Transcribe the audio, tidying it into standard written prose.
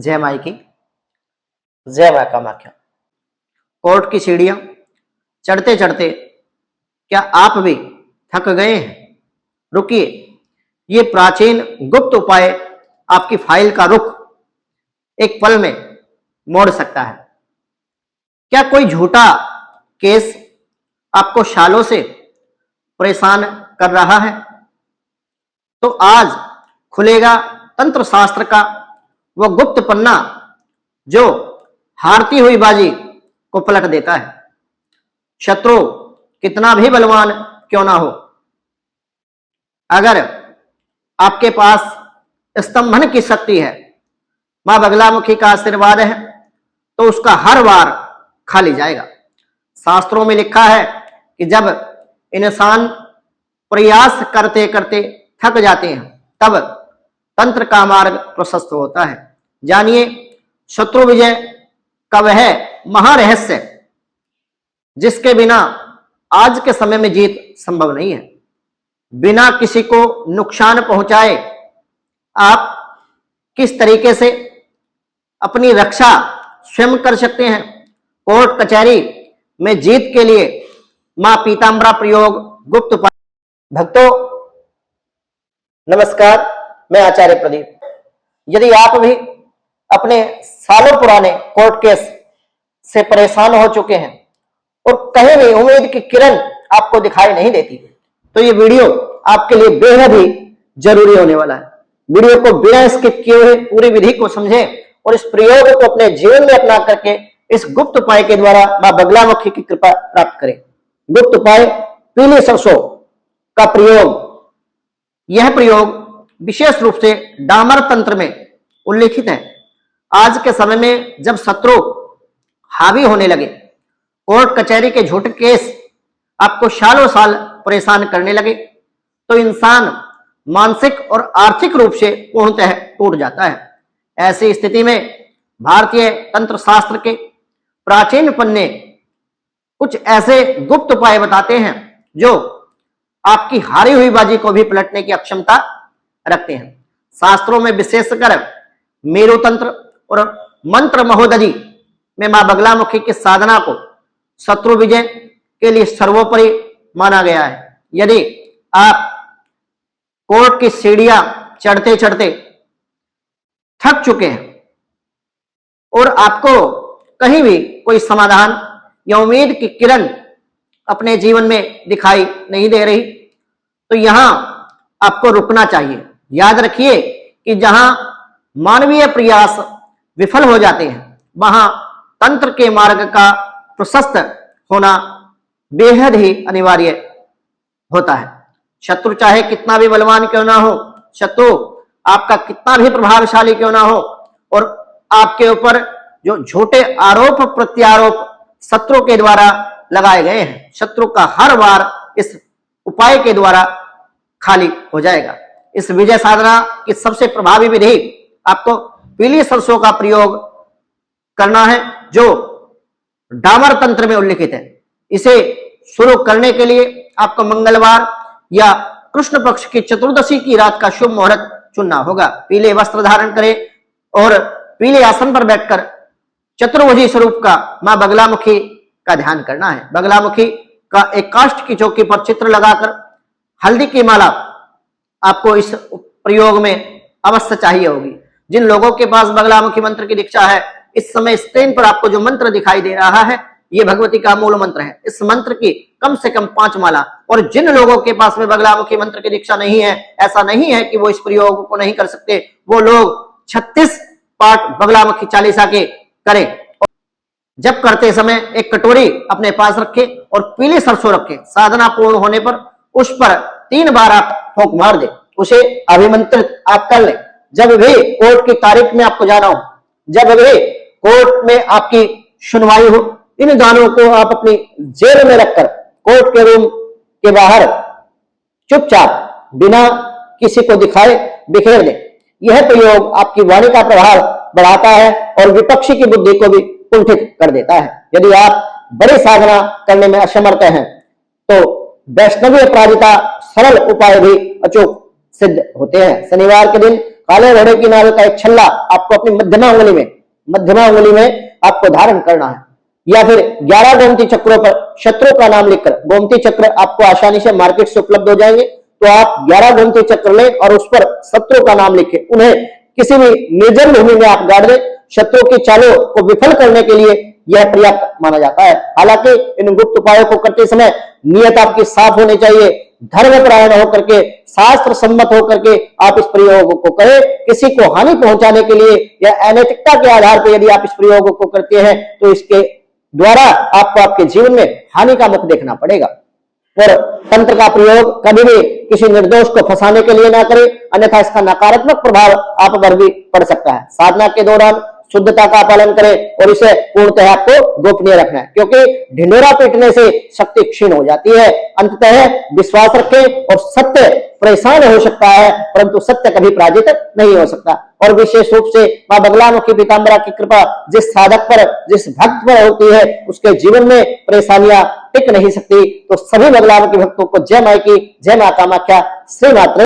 जय माई की, जय मां कामाख्या। कोर्ट की सीढ़ियां चढ़ते चढ़ते क्या आप भी थक गए हैं? रुकिए, ये प्राचीन गुप्त उपाय आपकी फाइल का रुख एक पल में मोड़ सकता है। क्या कोई झूठा केस आपको सालों से परेशान कर रहा है? तो आज खुलेगा तंत्र शास्त्र का वो गुप्त पन्ना जो हारती हुई बाजी को पलट देता है। शत्रु कितना भी बलवान क्यों ना हो, अगर आपके पास स्तंभन की शक्ति है, मां बगलामुखी का आशीर्वाद है, तो उसका हर वार खाली जाएगा। शास्त्रों में लिखा है कि जब इंसान प्रयास करते करते थक जाते हैं तब तंत्र का मार्ग प्रशस्त होता है। जानिए शत्रु विजय का वह महारहस्य जिसके बिना आज के समय में जीत संभव नहीं है। बिना किसी को नुकसान पहुंचाए आप किस तरीके से अपनी रक्षा स्वयं कर सकते हैं। कोर्ट कचहरी में जीत के लिए मां पीतांबरा प्रयोग गुप्त उपाय। भक्तों नमस्कार, मैं आचार्य प्रदीप। यदि आप भी अपने सालों पुराने कोर्ट केस से परेशान हो चुके हैं और कहीं भी उम्मीद की किरण आपको दिखाई नहीं देती, तो ये वीडियो आपके लिए बेहद ही जरूरी होने वाला है। वीडियो को बिना स्किप किए हुए पूरी विधि को समझें और इस प्रयोग को अपने जीवन में अपना करके इस गुप्त उपाय के द्वारा मां बगलामुखी की कृपा प्राप्त करें। गुप्त उपाय पीली सरसों का प्रयोग। यह प्रयोग विशेष रूप से डामर तंत्र में उल्लिखित है। आज के समय में जब शत्रु हावी होने लगे, कोर्ट कचहरी के झूठे केस आपको सालों साल परेशान करने लगे, तो इंसान मानसिक और आर्थिक रूप से पूर्णतः टूट जाता है। ऐसी स्थिति में भारतीय तंत्र शास्त्र के प्राचीन पन्ने कुछ ऐसे गुप्त उपाय बताते हैं जो आपकी हारी हुई बाजी को भी पलटने की क्षमता रखते हैं। शास्त्रों में विशेषकर मेरु तंत्र और मंत्र महोदधि में मां बगलामुखी की साधना को शत्रु विजय के लिए सर्वोपरि माना गया है। यदि आप कोर्ट की सीढ़ियां चढ़ते चढ़ते थक चुके हैं और आपको कहीं भी कोई समाधान या उम्मीद की किरण अपने जीवन में दिखाई नहीं दे रही, तो यहां आपको रुकना चाहिए। याद रखिए कि जहां मानवीय प्रयास विफल हो जाते हैं, वहां तंत्र के मार्ग का प्रशस्त होना बेहद ही अनिवार्य होता है। शत्रु चाहे कितना भी बलवान क्यों ना हो, शत्रु आपका कितना भी प्रभावशाली क्यों ना हो, और आपके ऊपर जो झूठे आरोप प्रत्यारोप शत्रु के द्वारा लगाए गए हैं, शत्रु का हर वार इस उपाय के द्वारा खाली हो जाएगा। इस विजय साधना की सबसे प्रभावी विधि आपको पीली सरसों का प्रयोग करना है, जो डामर तंत्र में उल्लिखित है। इसे शुरू करने के लिए आपको मंगलवार या कृष्ण पक्ष की चतुर्दशी की रात का शुभ मुहूर्त चुनना होगा। पीले वस्त्र धारण करें और पीले आसन पर बैठकर चतुर्भुजी स्वरूप का मां बगलामुखी का ध्यान करना है। बगलामुखी का एक काष्ठ की चौकी पर चित्र लगाकर हल्दी की माला आपको इस प्रयोग में अवश्य चाहिए होगी। जिन लोगों के पास बगलामुखी मंत्र की दीक्षा है, इस समय स्क्रीन पर आपको जो मंत्र दिखाई दे रहा है, ये भगवती का मूल मंत्र है। इस मंत्र की कम से कम 5 माला। और जिन लोगों के पास में बगलामुखी मंत्र की दीक्षा नहीं है, ऐसा नहीं है कि वो इस प्रयोग को नहीं कर सकते, वो लोग 36 पाठ बगलामुखी चालीसा के करें। जब करते समय एक कटोरी अपने पास रखें और पीली सरसों रखें। साधना पूर्ण होने पर उस पर 3 बार आप फूंक मार दें, उसे अभिमंत्रित आप कर लें। जब भी कोर्ट की तारीख में आपको जाना हो, जब भी कोर्ट में आपकी सुनवाई हो, इन दानों को आप अपनी जेब में रखकर कोर्ट के रूम के बाहर चुपचाप बिना किसी को दिखाए बिखेर दें। यह प्रयोग आपकी वाणी का प्रभाव बढ़ाता है और विपक्षी की बुद्धि को भी कुंठित कर देता है। यदि आप बड़ी साधना करने में असमर्थ हैं, तो वैष्णवीय अपराजिता सरल उपाय भी अचूक सिद्ध होते हैं। शनिवार के दिन काले घोड़े की नाल का एक छल्ला आपको अपनी मध्यमा उंगली में आपको धारण करना है, या फिर 11 गोमती चक्रों पर शत्रु का नाम लिखकर, गोमती चक्र आपको आसानी से मार्केट से उपलब्ध हो जाएंगे, तो आप 11 गोमती चक्र लें और उस पर शत्रु का नाम लिखें, उन्हें किसी भी निर्जन भूमि में आप गाड़ दें। शत्रु की चालों को विफल करने के लिए यह पर्याप्त माना जाता है। हालांकि इन गुप्त उपायों को करते समय नियत आपकी साफ होनी चाहिए, धर्मपरायण होकर के, शास्त्र सम्मत होकर के आप इस प्रयोग को करें। किसी को हानि पहुंचाने के लिए या अनैतिकता के आधार पर यदि आप इस प्रयोग को करते हैं तो इसके द्वारा आपको आपके जीवन में हानि का मुख देखना पड़ेगा। और तंत्र का प्रयोग कभी भी किसी निर्दोष को फंसाने के लिए ना करें, अन्यथा इसका नकारात्मक प्रभाव आप पर भी पड़ सकता है। साधना के दौरान शुद्धता का पालन करें और इसे पूर्णतः आपको गोपनीय रखना है, क्योंकि ढिंढोरा पीटने से शक्ति क्षीण हो जाती है। अंततः विश्वास रखें और सत्य परेशान हो सकता है परंतु सत्य कभी पराजित नहीं हो सकता। और विशेष रूप से मां बगलामुखी पीतांबरा की कृपा जिस साधक पर, जिस भक्त पर होती है उसके जीवन में परेशानियां टिक नहीं सकती। तो सभी बगलामुखी भक्तों को जय माई की, जय मां कामाख्या, श्री मात्र।